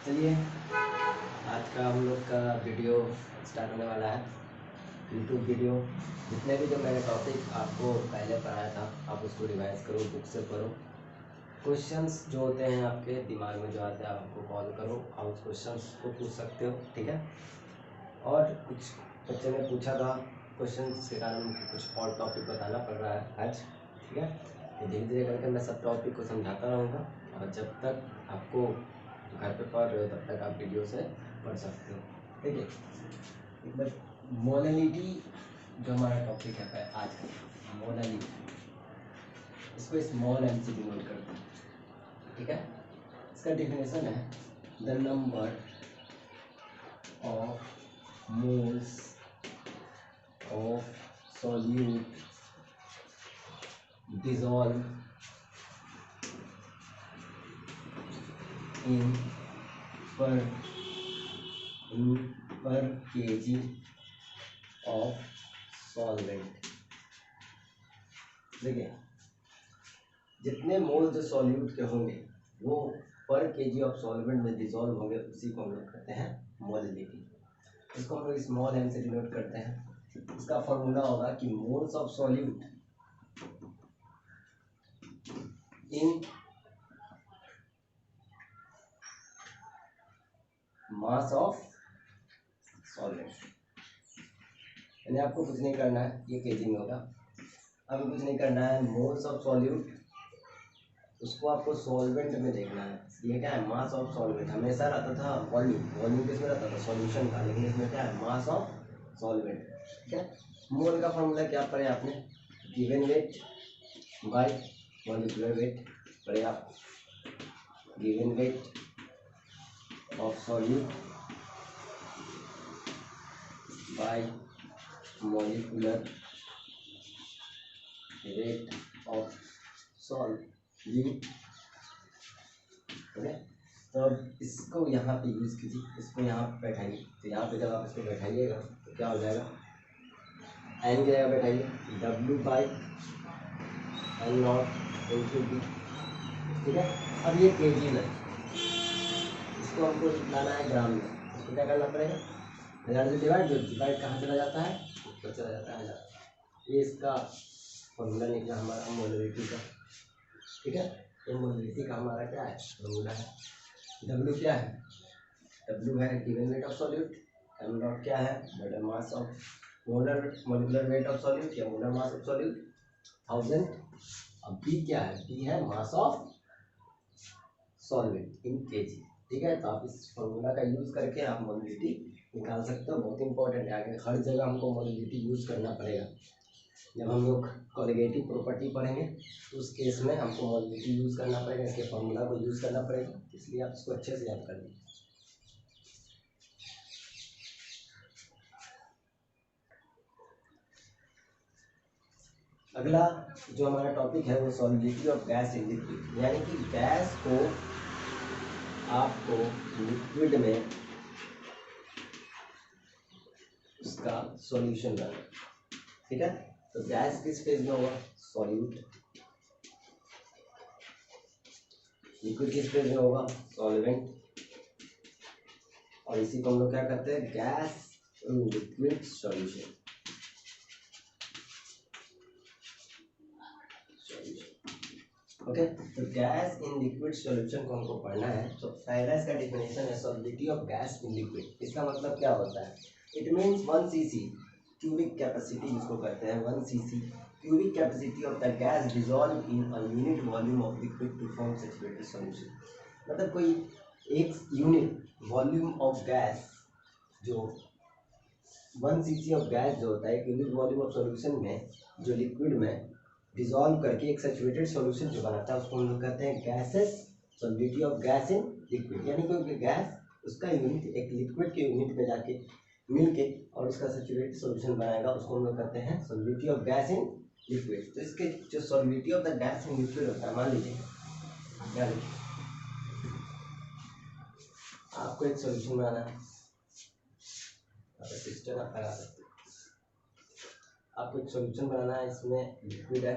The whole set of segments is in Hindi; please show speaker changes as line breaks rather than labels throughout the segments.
चलिए आज का हम लोग का वीडियो स्टार्ट होने वाला है। यूट्यूब वीडियो जितने भी जो मैंने टॉपिक आपको पहले पढ़ाया था आप उसको रिवाइज करो, बुक से पढ़ो। क्वेश्चंस जो होते हैं आपके दिमाग में जो आते हैं आप हमको कॉल करो, आप उस क्वेश्चंस को पूछ सकते हो, ठीक है। और कुछ बच्चे ने पूछा था क्वेश्चंस के कारण मुझे कुछ और टॉपिक बताना पड़ रहा है आज, ठीक है। तो धीरे धीरे करके मैं सब टॉपिक को समझाता रहूँगा और जब तक आपको घर पे पढ़ रहे हो तब तक आप वीडियो से पढ़ सकते हो, ठीक है। एक बार मोलैलिटी जो हमारा टॉपिक है आज का, मोलैलिटी, इसको स्मॉल एम से डिनोट करते हैं, ठीक है। इसका डेफिनेशन है the number of moles of solute dissolve in per kg of solvent। देखिए जितने मोल जो सॉल्यूट के होंगे वो पर केजी ऑफ सॉल्वेंट में डिसॉल्व होंगे, उसी को हम लोग कहते हैं मोलैलिटी। इसको हम लोग स्मॉल एम से डिनोट करते हैं। इसका फॉर्मूला होगा कि moles of solute in mass of solvent. यानी आपको कुछ नहीं करना है, ये केजी में होगा। अब कुछ नहीं करना है, मोल्स ऑफ सॉल्यूट उसको आपको सॉल्वेंट में देखना है। ये क्या है, मास ऑफ सॉल्वेंट। हमेशा रहता था वॉल्यूम, वॉल्यूम किसमें रहता था, सॉल्यूशन का, लेकिन इसमें क्या है, मास ऑफ सॉल्वेंट, ठीक है। मोल का फॉर्मूला क्या पढ़े आपने, given weight by molecular weight पढ़े आप। Given weight of solute bye molecular weight of solute, okay. तो अब इसको यहाँ पे यूज़ कीजिए, इसको यहाँ पे बैठाइए। तो यहाँ पे जब आप इसको बैठाइएगा तो क्या हो जाएगा, एन की जगह बैठाइए डब्ल्यू by n naught into b, ठीक है। अब ये केजी में, इसको हमको लाना है ग्राम में। इसको क्या करना पड़ेगा, 1000 से डिवाइड, जो डिवाइड कहाँ चला जाता है, ऊपर चला जाता है 1000। ये इसका फॉर्मूला निकला हमारा मोलैलिटी का, ठीक है। तो मोलैलिटी का हमारा क्या है, फॉर्मूला है। डब्ल्यू क्या है, डब्ल्यू है given weight of solute, am not क्या है, molar mass of molar molecular weight of solute या मोलर मास ऑफ सॉल्यूट 1000। अब बी क्या है, बी है mass of solvent in KG, ठीक है। तो आप इस फॉर्मूला का यूज करके आप मोलैलिटी निकाल सकते हो। बहुत इंपॉर्टेंट है, आगे हर जगह हमको मोलैलिटी यूज करना पड़ेगा। जब हम लोग कॉलिगेटिव प्रॉपर्टी पढ़ेंगे तो उस केस में हमको मोलैलिटी यूज करना पड़ेगा, इसके फॉर्मूला को यूज करना पड़ेगा, इसलिए आप इसको अच्छे से याद कर लीजिए। अगला जो हमारा टॉपिक है वो solubility of gas in liquid, यानी कि गैस को आपको लिक्विड में उसका सॉल्यूशन बनाना, ठीक है। तो गैस किस फेज में होगा, सॉल्यूट। लिक्विड किस फेज में होगा, सॉल्वेंट। और इसी को हम लोग क्या करते हैं, gas in liquid solution. Okay, तो गैस इन लिक्विड सॉल्यूशन को हमको पढ़ना है। तो पहला इसका डेफिनेशन है solubility of gas in liquid. इसका मतलब क्या होता है, it means 1 cc cubic capacity, जिसको कहते हैं 1 cc cubic capacity of the gas dissolve in a unit volume of liquid to form saturated solution. मतलब कोई एक यूनिट वॉल्यूम ऑफ गैस, जो 1 cc ऑफ गैस जो होता है यूनिट वॉल्यूम ऑफ सॉल्यूशन में, जो लिक्विड में डिसॉल्व करके एक सैचुरेटेड सॉल्यूशन जो बनाता है उसको हम लोग कहते हैं gases, solubility of gas in liquid. यानी कोई गैस उसका यूनिट एक लिक्विड के यूनिट में जाके मिलके और उसका सैचुरेटेड सॉल्यूशन बनाएगा, उसको हम लोग कहते हैं solubility of gas in liquid. तो इसके जो solubility of the gas in liquid होता है, मान लीजिए आपको एक सॉल्यूशन बनाना है, सिस्टम आप लगा सकते हो। आपको एक सॉल्यूशन बनाना है, इसमें लिक्विड है,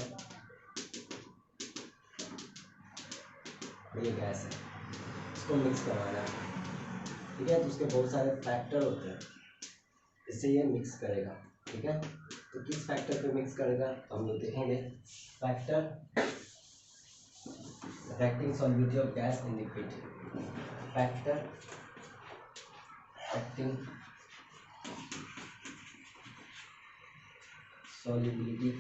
ये गैस है, इसको मिक्स करवाना है। ठीक है। तो उसके बहुत सारे फैक्टर होते हैं, इससे ये मिक्स करेगा। ठीक है, तो किस फैक्टर पे मिक्स करेगा तो हम लोग देखेंगे। Factor affecting solubility of gas in liquid, factor affecting solubility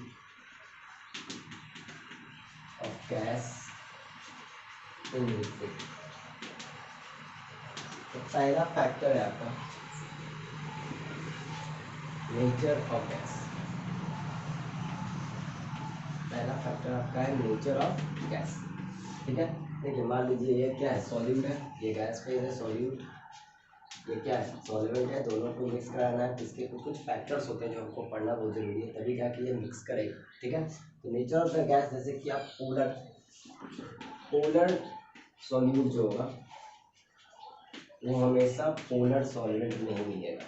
of gas in liquid। तो पहला फैक्टर है आपका नेचर ऑफ गैस। पहला फैक्टर आपका है नेचर ऑफ गैस। ठीक है, देखिए मान लीजिए ये क्या है, सॉल्यूट है, ये गैस फेज है, सॉल्यूट, ये क्या है, सॉल्वेंट है। दोनों को मिक्स कराना है, इसके कुछ फैक्टर्स होते हैं जो हमको पढ़ना बहुत जरूरी है, तभी जाके ये मिक्स करेगा। ठीक है, तो नेचर ऑफ द गैस, जैसे कि आप पोलर सॉल्यूट जो होगा वो हमेशा पोलर सॉल्वेंट नहीं मिलेगा।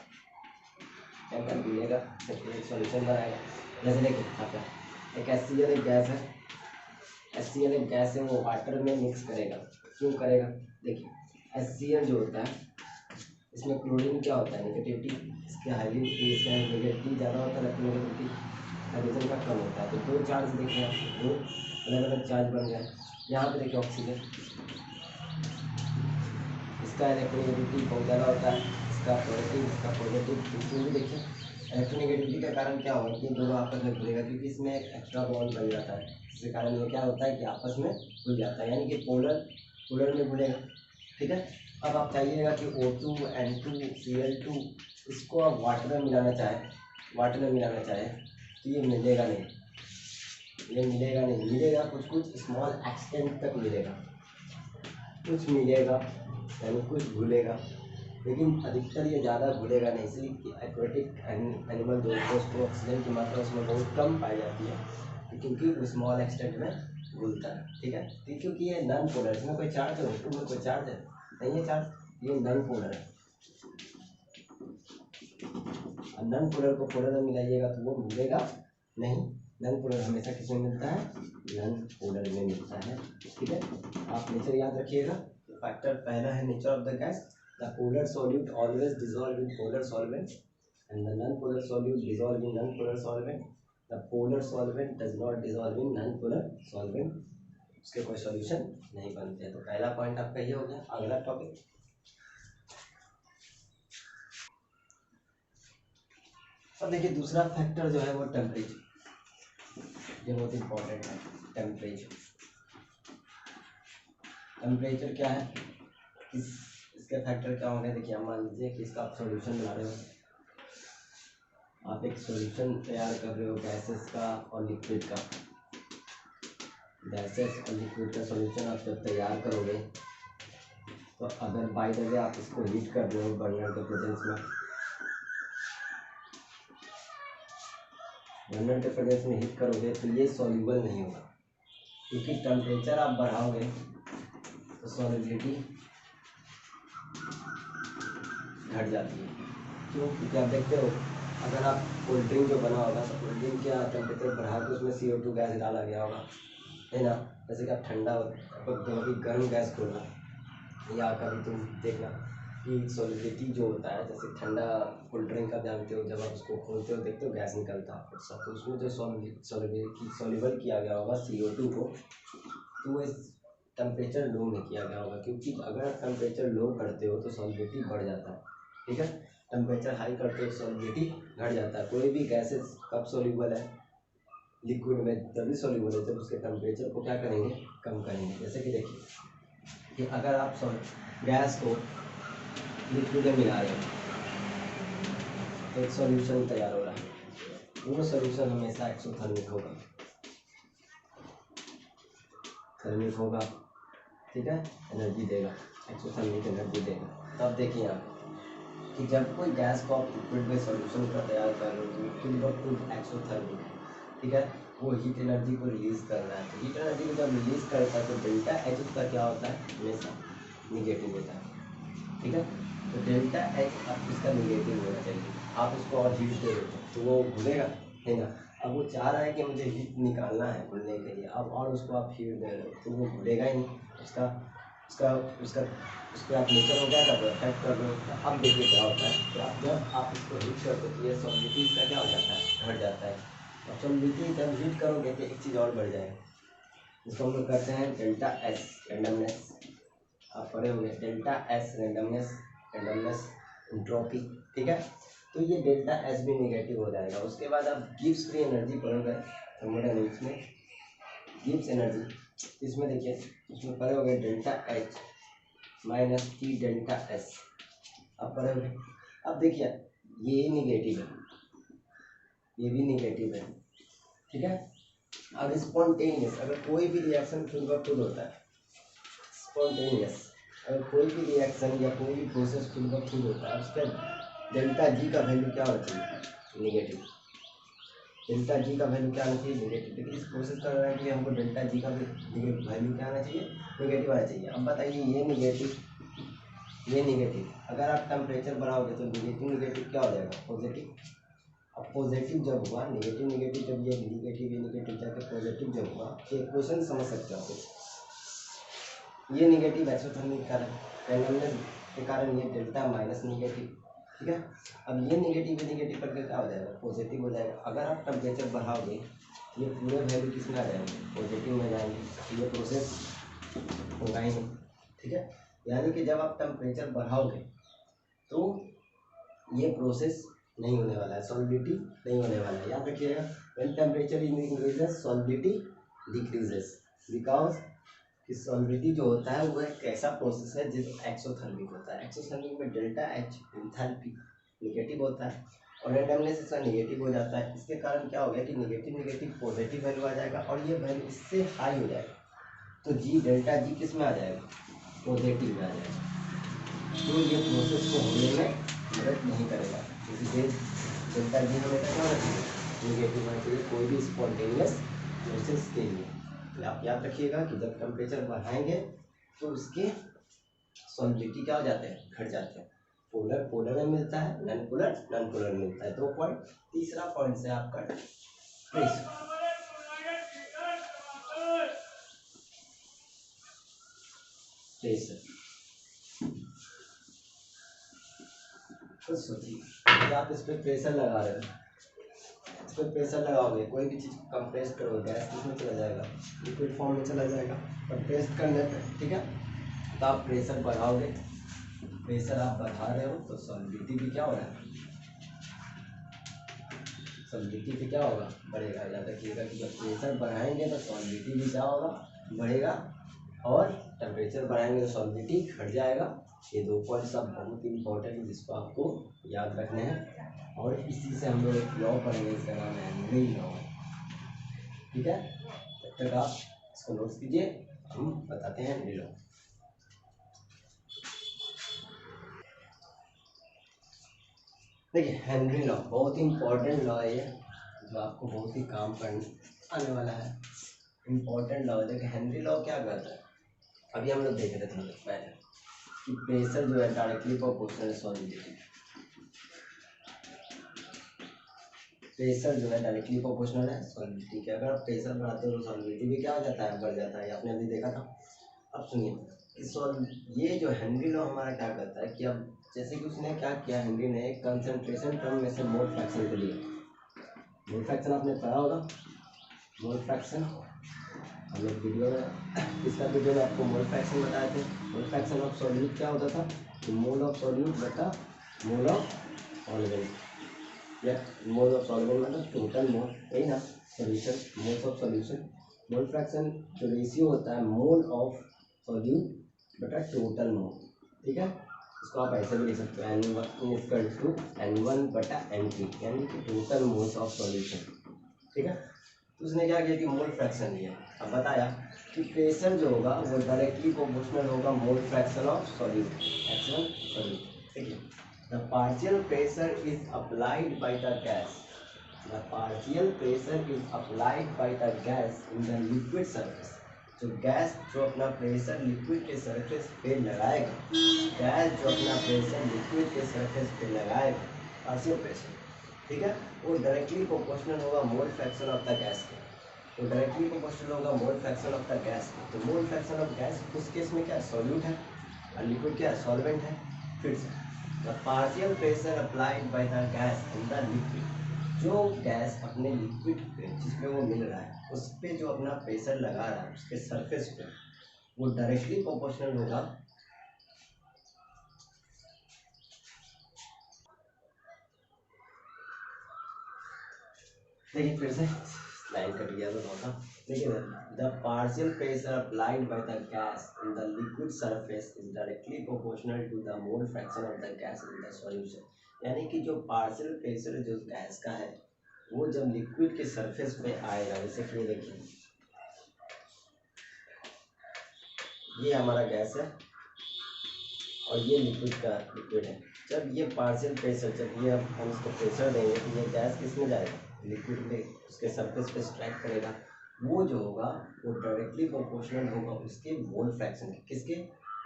क्या मिलेगा, एक सॉल्यूशन बनाएगा। जैसे देखिए आपका एक HCl एक गैस है, HCl एक गैस है, वो वाटर में मिक्स करेगा। क्यों करेगा, देखिए HCl जो होता है इसमें क्लोरीन क्या होता है, नेगेटिविटी इसके हाईली, इसका नेगेटिविटी ज़्यादा होता है, नेगेटिविटी हाइड्रोजन का कम होता है। तो दो चार्ज देखिए आप, दो अलग अलग चार्ज बन गए। यहाँ पे देखिए ऑक्सीजन, इसका इलेक्ट्रोनेगेटिविटी बहुत ज़्यादा होता है, इसका पॉजिटिव, इसका पॉजिटिव। इसमें भी देखिए इलेक्ट्रोनेगेटिविटी के कारण क्या होगा कि दोनों आपस में घुलेगा, क्योंकि इसमें एक एक्स्ट्रा बॉन्ड बन जाता है, इसके कारण ये क्या होता है कि आपस में घुल जाता है, यानी कि पोलर में घुलेगा। ठीक है, अब आप चाहिएगा कि O2 N2 Cl2 इसको आप वाटर में मिलाना चाहें तो ये मिलेगा नहीं, मिलेगा कुछ स्मॉल एक्सटेंट तक मिलेगा, कुछ मिलेगा यानी कुछ घुलेगा, लेकिन अधिकतर ये ज़्यादा घुलेगा नहीं। इसलिए कि एक्वेटिक एनिमल जो उसको ऑक्सीजन की मात्रा उसमें बहुत कम पाई जाती है, क्योंकि वो स्मॉल एक्सटेंट में घुलता है। ठीक है, तो क्योंकि ये नॉन पोलर, इसमें कोई चार्ज है, O2 में कोई चार्ज है नहीं है, चार्ज, ये नॉन पोलर है। नॉन पोलर को पोलर में मिलाइएगा तो वो मिलेगा नहीं, नॉन पोलर हमेशा किसमें मिलता है, नॉन पोलर में मिलता है। ठीक है, आप नेचर याद रखिएगा। फैक्टर पहला है nature of the gas, the polar solute always dissolve in polar solvent and the non polar solute dissolve in non polar solvent, the polar solvent does not dissolve in non polar solvent, उसके कोई सॉल्यूशन नहीं बनते हैं। तो पहला पॉइंट आपका ये हो गया। अगला टॉपिक, अब देखिए दूसरा फैक्टर जो है वो टेम्परेचर, ये बहुत इंपॉर्टेंट है। टेम्परेचर क्या है, इसके फैक्टर क्या होंगे। देखिए मान लीजिए कि इसका आप सॉल्यूशन बना रहे हो, आप एक सॉल्यूशन तैयार कर रहे हो गैसेस का और लिक्विड का। गैसेस और लिक्विड का सॉल्यूशन आप जब तैयार करोगे तो अगर बाय द वे आप इसको हीट कर रहे हो बर्नर के प्रेजेंस में, हीट करोगे तो ये सॉल्यूबल नहीं होगा, क्योंकि टेम्परेचर आप बढ़ाओगे तो सॉल्युबिलिटी घट जाती है। क्यों, क्योंकि आप देखते हो अगर आप कोल्ड ड्रिंक जो बना होगा तो कोल्ड ड्रिंक का टेम्परेचर बढ़ा के उसमें CO2 गैस डाला गया होगा, है ना। जैसे कि आप ठंडा कभी गर्म गैस खोलना, या कभी तुम देखना कि सॉल्युबिलिटी जो होता है, जैसे ठंडा कोल्ड ड्रिंक का जानते हो, जब आप उसको खोलते हो देखते हो गैस निकलता है सब, तो उसमें जो सॉल्युबल किया गया होगा CO2 को, तो वो इस टेम्परेचर लो में किया गया होगा, क्योंकि अगर टेम्परेचर लो करते हो तो सॉल्युबिलिटी बढ़ जाता है। ठीक है, टेम्परेचर हाई करते हो सॉल्युबिलिटी घट जाता है। कोई भी गैसेस कब सॉल्युबल है, लिक्विड में तभी सॉल्युबल है जब उसके टेम्परेचर को क्या करेंगे, कम करेंगे। जैसे कि देखिए कि अगर आप गैस को लिक्विड में मिला रहे हो तो एक सॉल्यूशन तैयार हो रहा है, वो सॉल्यूशन हमेशा एक्सोथर्मिक होगा, ठीक है, एनर्जी देगा, एक्सोथर्मिक एनर्जी देगा। तो अब देखिए आप कि जब कोई गैस को आप लिक्विड में सॉल्यूशन का तैयार कर रहे हो तो लिक्विड एक्सोथर्मिक है, ठीक है, वो हीट एनर्जी को रिलीज कर रहा है। तो हीट एनर्जी को जब रिलीज करता है तो डेल्टा एच उसका क्या होता है, हमेशा निगेटिव होता है। ठीक है, तो डेल्टा एच अब इसका निगेटिव होना चाहिए। आप उसको और हीट दे देते तो वो घुलेगा, है ना। अब वो चाह रहा है कि मुझे हीट निकालना है घुलने के लिए, अब और उसको आप हीट दे रहे हो तो वो घुलेगा ही नहीं, उसका उसका उसका उस पर आप नेचर को क्या कर रहे हो, अफेक्ट कर रहे हो। अब देखिए क्या होता है कि आप जब आप इसको हीट करते हो तो ये सॉलिडिटी इसका क्या हो जाता है, घट जाता है। और सॉलिडिटी जब हीट करोगे तो एक चीज़ और बढ़ जाएगा, जिसको हम लोग कहते हैं डेल्टा एस, रेंडमनेस। आप पढ़े होंगे delta S, randomness, randomness entropy, ठीक है। तो ये डेल्टा एस भी नेगेटिव हो जाएगा। उसके बाद आप गिब्स फ्री एनर्जी पढ़ोगे थर्मोडायनेमिक्स में, गिब्स एनर्जी, इसमें देखिए इसमें पढ़े होंगे delta H minus T delta S, आप पढ़े होंगे। अब देखिए ये निगेटिव है, ये भी निगेटिव है, ठीक है। अब स्पॉन्टेनियस, अगर कोई भी रिएक्शन खुद ब खुद होता है, स्पॉन्टेनियस, अगर कोई भी रिएक्शन या कोई भी प्रोसेस खुद ब खुद होता है, उसका डेल्टा जी का वैल्यू क्या होना चाहिए, निगेटिव। डेल्टा जी का वैल्यू क्या आना चाहिए, निगेटिव। लेकिन इस प्रोसेस का है कि हमको डेल्टा जी का वैल्यू क्या आना चाहिए, निगेटिव आना चाहिए। अब बताइए ये निगेटिव, ये निगेटिव, अगर आप टेम्परेचर बढ़ाओगे तो निगेटिव निगेटिव क्या हो जाएगा, पॉजिटिव। अब पॉजिटिव जब हुआ, निगेटिव निगेटिव जब ये निगेटिव जाके पॉजिटिव जब हुआ, तो इक्वेशन समझ सकते हो आप। ये निगेटिव एक्सोथर्मिक के कारण, रैंडमनेस के कारण ये डेल्टा माइनस निगेटिव, ठीक है। अब ये निगेटिव करके क्या हो जाएगा, पॉजिटिव हो जाएगा। अगर आप टेम्परेचर बढ़ाओगे ये पूरे वैल्यू किस में आ जाएंगे, पॉजिटिव में जाएंगे, तो ये प्रोसेस होगा ही नहीं, ठीक है। यानी कि जब आप टेम्परेचर बढ़ाओगे तो ये प्रोसेस नहीं होने वाला है, सॉलिडिटी नहीं होने वाला है, याद रखिएगा। When temperature increases solidity decreases, because कि सॉलिडिटी जो होता है वो एक ऐसा प्रोसेस है जो एक्सोथर्मिक होता है। एक्सोथर्मिक में डेल्टा एच एंथैल्पी निगेटिव होता है और रैंडमनेस इसका निगेटिव हो जाता है। इसके कारण क्या हो गया कि निगेटिव निगेटिव पॉजिटिव वैल्यू आ जाएगा और ये वैल्यू इससे हाई हो जाएगा, तो जी डेल्टा जी किस में आ जाएगा, पॉजिटिव में आ जाएगा। तो ये प्रोसेस को होने में मदद नहीं करेगा, इसलिए डेल्टा जी हमें क्या होना चाहिए, निगेटिव होना चाहिए कोई भी स्पॉन्टेनियस प्रोसेस के लिए। तो आप याद रखिएगा कि जब टेम्परेचर बढ़ाएंगे तो उसके सॉलिडिटी क्या हो जाते हैं, घट जाते हैं। पोलर पोलर में मिलता है, नॉन पोलर नॉन पोलर में मिलता है। 2 पॉइंट। तीसरा पॉइंट से आपका प्रेशर, प्रेशर तो सोचिए आप इस पर प्रेशर लगा रहे हो, इस पर प्रेशर लगाओगे, कोई भी चीज़ कंप्रेस करोगे गैस किसमें चला जाएगा, लिक्विड फॉर्म में चला जाएगा कंप्रेस करने पे, ठीक है। तो आप प्रेशर बढ़ाओगे, प्रेशर आप बढ़ा रहे हो तो सॉलिडिटी भी क्या हो रहा है, सॉलिडिटी भी क्या होगा, बढ़ेगा। याद रखिएगा कि जब प्रेशर बढ़ाएंगे तो सॉलिडिटी भी क्या होगा, बढ़ेगा, और टेम्परेचर बढ़ाएंगे तो सॉलिडिटी घट जाएगा। ये 2 पॉइंट्स सब बहुत इंपॉर्टेंट है जिसको आपको याद रखने हैं। और इसी से हम लोग एक लॉ पढ़ेंगे, इसका नाम है हेनरी लॉ, ठीक है। तब तक आप इसको नोट्स कीजिए, हम बताते हैं हेनरी लॉ। देखिए हेनरी लॉ बहुत ही इंपॉर्टेंट लॉ है ये, जो आपको बहुत ही काम करने आने वाला है, इम्पोर्टेंट लॉ है। देखिए हेनरी लॉ क्या करता है, अभी हम लोग देख रहे थे पहले कि प्रेशर जो है डायरेक्टली प्रोपोर्शनल सॉलिडिटी, प्रेशर जो है डायरेक्टली प्रोपोर्शनल है सॉलिडिटी के। अगर आप प्रेशर बढ़ाते हो तो सॉलिडिटी भी क्या हो जाता है, बढ़ जाता है, आपने अभी देखा था। अब सुनिए ये जो हेनरी लॉ हमारा क्या करता है कि अब जैसे कि उसने क्या किया, हेनरी ने एक कंसंट्रेशन टर्म में से मोल फ्रैक्शन को लिया। मोल फ्रैक्शन आपने पढ़ा होगा, मोल फ्रैक्शन हम लोग वीडियो में, इसका वीडियो में आपको मोल फ्रैक्शन बताए थे। मोल फ्रैक्शन ऑफ सॉल्यूट क्या होता था, कि मोल ऑफ सॉल्यूट बटा मोल ऑफ सॉल्वेंट, या मोल ऑफ सॉल्वेंट मतलब टोटल मोल, यही ना, solution, moles of solution. Mole fraction जो रेशियो होता है मोल ऑफ सॉल्यूट बटा टोटल मोल, ठीक है। इसको आप ऐसे भी लिख सकते हो N1 बटा N3, यानी कि टोटल मोल्स ऑफ सॉल्यूशन, ठीक है। तो उसने क्या किया कि मोल फ्रैक्शन लिया। अब बताया कि प्रेशर जो होगा वो डायरेक्टली प्रोपोर्शनल होगा मोल fraction of solute, action solute, ठीक है। The partial pressure is applied by the gas, the partial pressure is applied by the gas in the liquid surface. जो गैस जो अपना प्रेशर लिक्विड के सरफेस पे लगाएगा, गैस जो अपना प्रेशर लिक्विड के सरफेस पे लगाएगा, पार्शियल प्रेशर, ठीक है, वो डायरेक्टली प्रोपोर्शनल होगा मोल फ्रैक्शन ऑफ द गैस के। तो डायरेक्टली प्रोपोर्शनल होगा मोल फ्रैक्शन ऑफ द गैस। तो मोल फ्रैक्शन ऑफ गैस उस केस में क्या सॉल्यूट है और लिक्विड क्या सॉल्वेंट है। फिर से the partial pressure applied by the gas in the liquid, जो गैस अपने लिक्विड पे जिसमें वो मिल रहा है उस पर जो अपना प्रेशर लगा रहा है उसके सरफेस पे, वो डायरेक्टली प्रोपोर्शनल होगा देखिए फिर से लाइन कट गया तो थोड़ा। देखिए the partial pressure applied by the gas in the liquid surface is directly proportional to the mole fraction of the gas in the solution. यानी कि जो पार्शियल प्रेशर जो गैस का है वो जब लिक्विड के सरफेस पे आएगा, जैसे कि ये देखिए ये हमारा गैस है और ये लिक्विड है। जब ये पार्शियल प्रेशर जब ये अब हम इसको प्रेशर देंगे तो ये गैस किस में जाएगा लिक्विड में, उसके सरफेस पे स्ट्राइक करेगा। वो जो होगा वो डायरेक्टली प्रोपोर्शनल होगा उसके मोल फ्रैक्शन के। किसके?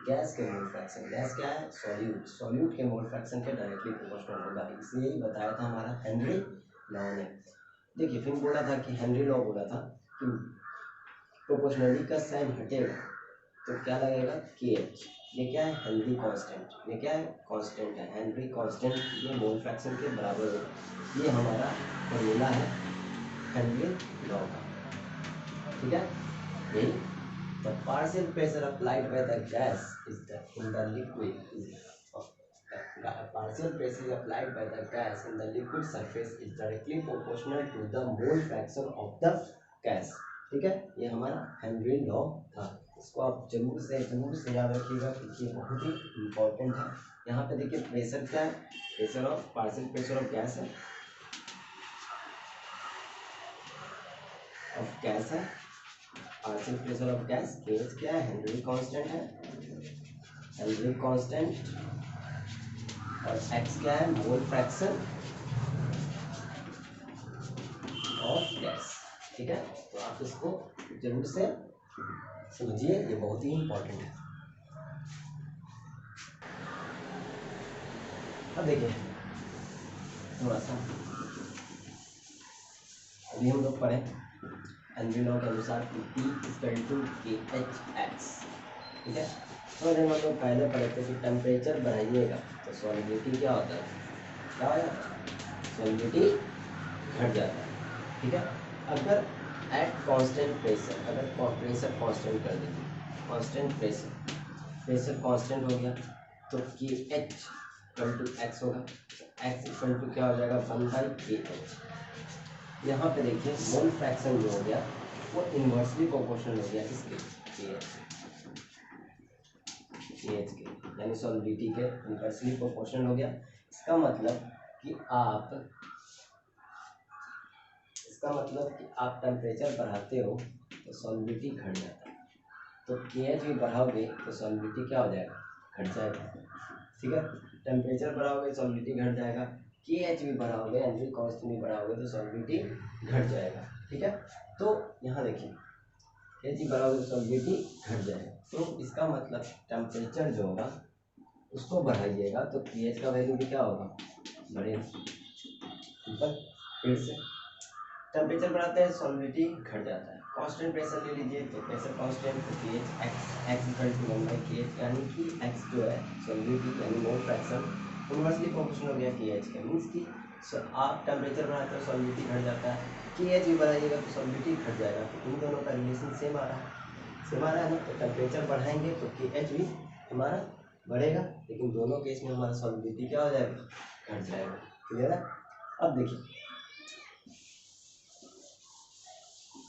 गैस के मोल फ्रैक्शन। गैस क्या है? सॉल्यूट के मोल फ्रैक्शन के डायरेक्टली प्रोपोर्शनल होगा। इसलिए ही बताया था हमारा हेनरी लॉ ने। देखिए फिर बोला था कि हेनरी लॉ बोला था कि प्रोपोर्शनलिटी का साइन हटेगा तो क्या लगेगा के एच। ये क्या है? Henry constant. ये क्या है? कांस्टेंट है। हेनरी कांस्टेंट ये मोल फ्रैक्शन के बराबर होगा। ये हमारा फॉर्मूला है हेनरी लॉ का। ठीक है, यही the partial pressure applied by the gas is the in the liquid is partial pressure applied by the gas in the liquid surface is directly proportional to the mole fraction of the gas। ठीक है, ये हमारा हेनरी लॉ था। इसको आप जरूर से याद रखिएगा क्योंकि ये बहुत ही इम्पोर्टेंट है। यहाँ पे देखिए प्रेशर क्या है? Pressure of partial pressure of gas है, partial pressure of gas case क्या है? हेनरी कांस्टेंट है, हेनरी कांस्टेंट। और x क्या है? Mole fraction of gas. ठीक है, तो आप इसको जरूर से समझिए, ये बहुत ही इंपॉर्टेंट है। अब देखिए थोड़ा सा अभी हम लोग पढ़े हेनरी लॉ के अनुसार P इक्वल टू KHX। ठीक है, तो जब हम लोग पहले पढ़े थे कि टेम्परेचर बढ़ाइएगा तो सॉलिबिलिटी क्या होता है? क्या हो जाता है? सॉलिबिलिटी घट जाता है। ठीक है, अगर एट कांस्टेंट प्रेशर, अगर प्रेशर कांस्टेंट कर दीजिए, कांस्टेंट प्रेशर कांस्टेंट हो गया तो के एच इक्वल टू एक्स होगा। एक्स इक्वल टू क्या हो जाएगा? 1/KH। यहाँ पे देखिए मोल फ्रैक्शन जो हो गया वो इन्वर्सली प्रोपोर्शनल हो गया इसके KH के, यानी सॉलिबिलिटी के इन्वर्सली प्रोपोर्शनल हो गया। इसका मतलब कि आप टेम्परेचर बढ़ाते हो तो सॉलिबिलिटी घट जाता है। तो KH भी बढ़ाओगे तो सॉलिबिलिटी क्या हो जाएगा? घट जाएगा। ठीक है, टेम्परेचर बढ़ाओगे सॉलिबिलिटी घट जाएगा, KH भी बढ़ाओगे हेनरी कांस्टेंट भी बढ़ाओगे तो सॉलिबिलिटी घट जाएगा। ठीक है, तो यहाँ देखिए KH बढ़ाओगे तो सॉलिबिलिटी घट जाएगा। तो इसका मतलब टेम्परेचर जो होगा उसको बढ़ाइएगा तो KH का वैल्यू भी क्या होगा? बढ़ेगा। फिर से टेम्परेचर बढ़ाते हैं सॉलिबिलिटी घट जाता है। कांस्टेंट प्रेशर ले लीजिए तो प्रेशर कांस्टेंट तो KH x equal to 1/KH, यानी कि x जो है सॉलिबिलिटी यानी मोल फ्रैक्शन इन्वर्सली प्रोपोर्शनल हो गया KH का। मीन्स कि आप टेम्परेचर बढ़ाते हो सॉलिबिलिटी घट जाता है, KH भी बढ़ाइएगा तो सॉलिबिलिटी घट जाएगा। तो इन दोनों का रिलेशन सेम आ रहा है ना। तो टेम्परेचर बढ़ाएंगे तो KH भी हमारा बढ़ेगा, लेकिन दोनों केस में हमारा सॉलिबिलिटी क्या हो जाएगा? घट जाएगा। क्लियर है? अब देखिए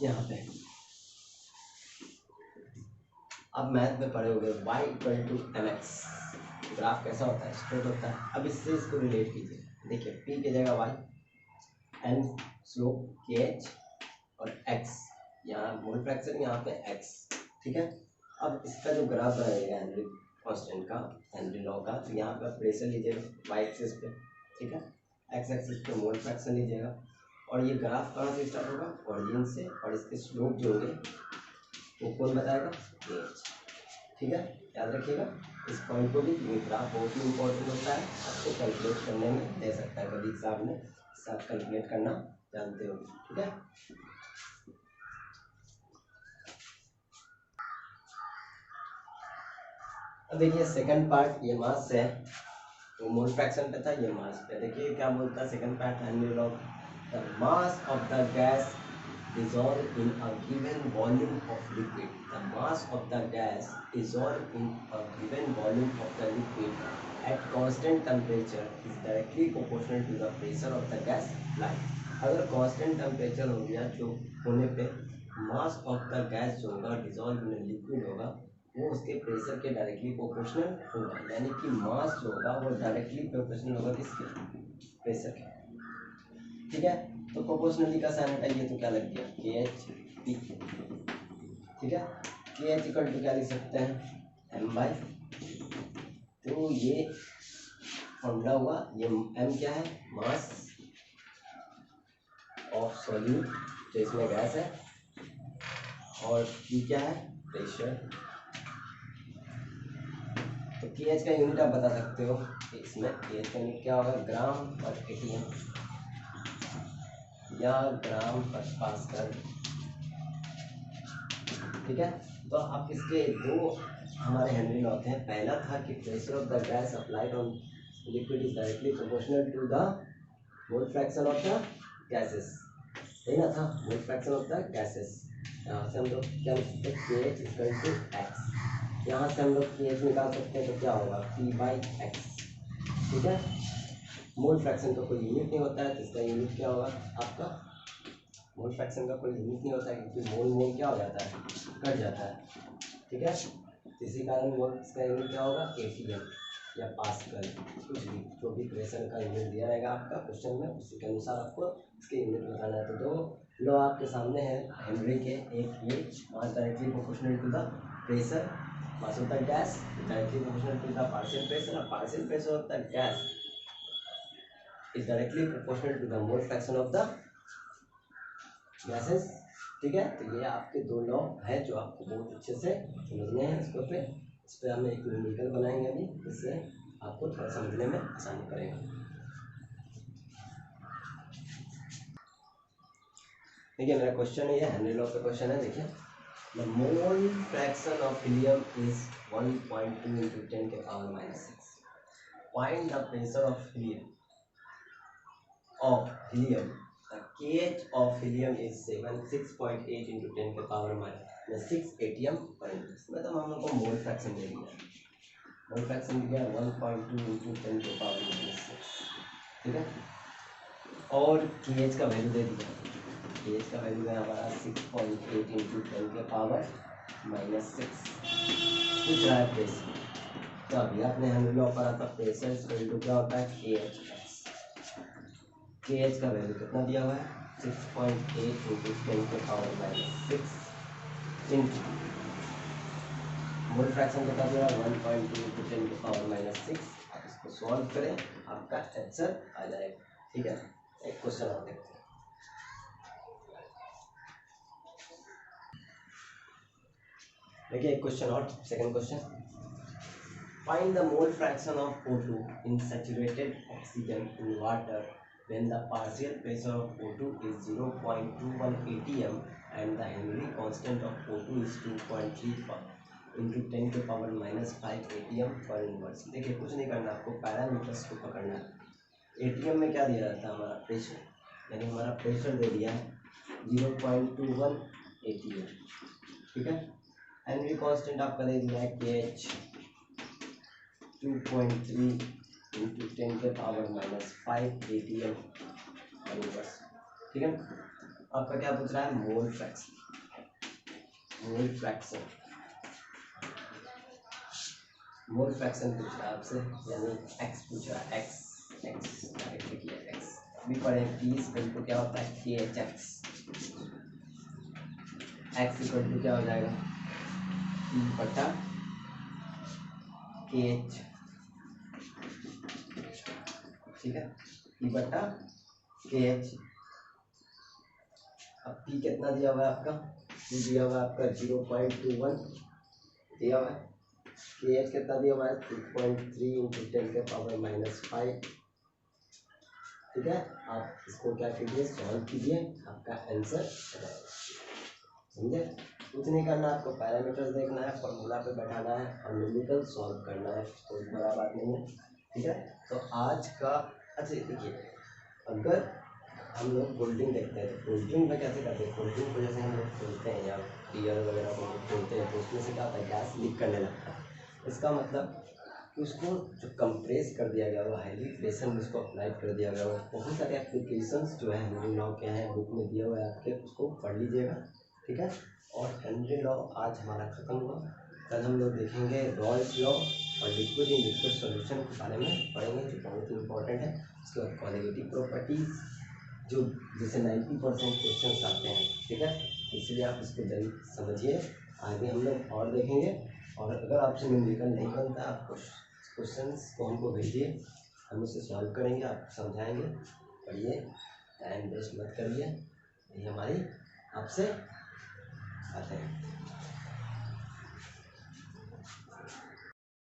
यहाँ पे अब मैथ में पढ़े हुए y equal to mx, graph कैसा होता है? स्ट्रेट होता है। अब इससे इसको रिलेट कीजिए। देखिए p की जगह y, n स्लोप kh और x, यहाँ मोल फ्रैक्शन यहाँ पे x। ठीक है, अब इसका जो ग्राफ बनाइएगा हेनरी कांस्टेंट का, हेनरी लॉ का, तो यहाँ पे प्रेशर लीजिएगा y एक्सिस पे। ठीक है, x एक्सिस पे मोल फ्रैक्शन लीजिएगा और ये ग्राफ कहाँ से स्टार्ट होगा? ओरिजिन से, और इसके स्लोप जो होंगे वो कौन बताएगा? KH। ठीक है, याद रखिएगा इस पॉइंट को भी, क्योंकि ग्राफ बहुत ही इंपॉर्टेंट होता है, आपको कैलकुलेट करने में दे सकता है कभी एग्जाम में, इससे आप कैलकुलेट करना जानते हो। ठीक है, अब देखिए सेकंड पार्ट ये मास है, वो मोल फ्रैक्शन पे था, ये मास पे। देखिए क्या बोलता है second part, Henry law, the mass of the gas dissolve in a given volume of liquid. The mass of the gas dissolved in a given volume of the liquid at constant temperature is directly proportional to the pressure of the gas line. अगर constant temperature हो गया जो होने पे mass of the gas जो होगा dissolve in a liquid होगा वो उसके प्रेशर के डायरेक्टली प्रोपोर्शनल होगा, यानी कि मास जो होगा वो डायरेक्टली प्रोपोर्शनल होगा किसके, प्रेशर के। ठीक है, तो प्रोपोर्शनली का साइन हटाइए तो क्या लग गया, के एच पी। ठीक है, के एच इक्वल टू क्या लिख सकते हैं, एम बाई, तो ये फॉर्मूला हुआ। ये एम क्या है, मास ऑफ सॉल्यूट जो इसमें गैस है, और पी क्या है, प्रेशर। तो के एच का यूनिट आप बता सकते हो, इसमें के एच का यूनिट क्या होगा, ग्राम पर एटीएम या ग्राम पर पास्कल। ठीक है, तो आप इसके दो हमारे हेनरी लॉ थे। पहला था कि pressure of the gas applied on liquid is directly proportional to the mole fraction of the gases, है ना था, mole fraction of the gases. यहाँ से हम लोग क्या लिख सकते हैं, के एच इक्वल टू एक्स। यहाँ से हम लोग के एच निकाल सकते हैं, तो क्या होगा, पी बाई एक्स। ठीक है, मोल फ्रैक्शन का कोई यूनिट नहीं होता है, तो इसका यूनिट क्या होगा आपका, मोल फ्रैक्शन का कोई यूनिट नहीं होता है, क्योंकि मोल मोल क्या हो जाता है, कट जाता है। ठीक है, इसी कारण मोल इसका यूनिट क्या होगा, एटीएम या पास्कल, कुछ भी जो भी प्रेशर का यूनिट दिया रहेगा आपका क्वेश्चन में, उसी के अनुसार आपको इसके यूनिट बताना है। तो दो लॉ आपके सामने है हेनरी के, एक ये mass directly proportional to the pressure, mass of the gas directly proportional to the partial pressure, और partial pressure of the gas is directly proportional to the mole fraction of the gases. ठीक है, तो ये आपके दो लॉ है जो आपको बहुत अच्छे से समझने हैं। इसको पे इस पर हम एक न्यूमेरिकल बनाएंगे अभी, इससे आपको थोड़ा समझने में आसानी पड़ेगा। देखिए मेरा क्वेश्चन है, ये हेनरी लॉ का क्वेश्चन है। देखिए, the mole fraction of helium is 1.2 into 10 के power -6। Find the pressure of helium the kh of helium is 6.8 into 10 के पावर -6 atm per inch। मतलब हम लोग को मोल फ्रैक्शन दे दिया, मोल फ्रैक्शन दिया 1.2 into 10 के पावर -6। ठीक है, और kh का वैल्यू दे दिया, kh का वैल्यू है हमारा 6.8 into 10 के पावर -6। पूछ रहा है प्रेशर, तो अभी आपने हेनरी लॉ पढ़ा था, प्रेशर इक्वल टू क्या होता है, kh। के एच का वैल्यू कितना दिया हुआ है, 6.8 into 10 के पावर -6 इंटू मोल फ्रैक्शन कितना दिया है, 1.2 into 10 के पावर -6। आप इसको सॉल्व करें, आपका आंसर आ जाएगा। ठीक है, एक क्वेश्चन और देखते हैं। देखिए एक क्वेश्चन और, second question, find the mole fraction of O2 in saturated oxygen in water when the partial pressure of O2 is 0.21 atm and the Henry constant of O2 is 2.35 into 10 के पावर -5 atm per inverse। देखिए कुछ नहीं करना, आपको पैरामीटर्स को पकड़ना है। एटीएम में क्या दिया जाता है, हमारा प्रेशर, यानी हमारा प्रेशर दे दिया है 0.21 atm। ठीक है, हेनरी कांस्टेंट आपका दे दिया है के एच 2.3 into 10 के पावर -5 atm पर इनवर्स। ठीक है, आपका क्या पूछ रहा है, mole fraction, mole fraction, mole fraction पूछ रहा है आपसे, यानी एक्स पूछ रहा है, एक्स एक्स डायरेक्ट लिखिए एक्स। अभी पढ़े पी इक्वल टू क्या होता है, K H x, x equal to क्या हो जाएगा, पी बटा के एच। ठीक है, पी बटा के एच। अब पी कितना दिया हुआ है आपका, पी दिया हुआ है आपका 0.21 दिया हुआ है, के एच कितना दिया हुआ है 2.3 into 10 के पावर -5। ठीक है, आप इसको क्या कीजिए, सॉल्व कीजिए, आपका आंसर समझे। कुछ नहीं करना, आपको पैरामीटर्स देखना है, फॉर्मूला पे बैठाना है और न्यूमेरिकल सॉल्व करना है, कोई बड़ा बात नहीं है। ठीक है, तो आज का अच्छा देखिए, अगर हम लोग कोल्ड ड्रिंक देखते हैं तो कोल्ड ड्रिंक में कैसे करते हैं, कोल्ड ड्रिंक को जैसे हम लोग खोलते हैं या बियर वगैरह को खोलते हैं तो उसमें से क्या होता है, गैस लीक करने लगता है। इसका मतलब कि उसको जो कंप्रेस कर दिया गया, वो हाईली प्रेशर में उसको अप्लाई कर दिया गया। बहुत सारे एप्लीकेशंस जो है हेनरी लॉ के हैं, बुक में दिया हुआ है, आपके उसको पढ़ लीजिएगा। ठीक है, और हेनरी लॉ आज हमारा ख़त्म हुआ। कल हम लोग देखेंगे रॉल्स लॉ और लिक्विड इन लिक्विड सॉल्यूशन के बारे में पढ़ेंगे, जो बहुत इंपॉर्टेंट है। उसके बाद कॉलिगेटिव प्रॉपर्टीज़, जो जैसे 90% क्वेश्चन आते हैं। ठीक है, इसलिए आप इसको जल्दी समझिए। आगे हम लोग और देखेंगे, और अगर आपसे न्यूमेरिकल नहीं बनता, आप क्वेश्चंस को हमको भेजिए, हम उसे सॉल्व करेंगे, आपको समझाएंगे। पढ़िए, टाइम वेस्ट मत करिए, यही हमारी आपसे बातें हैं।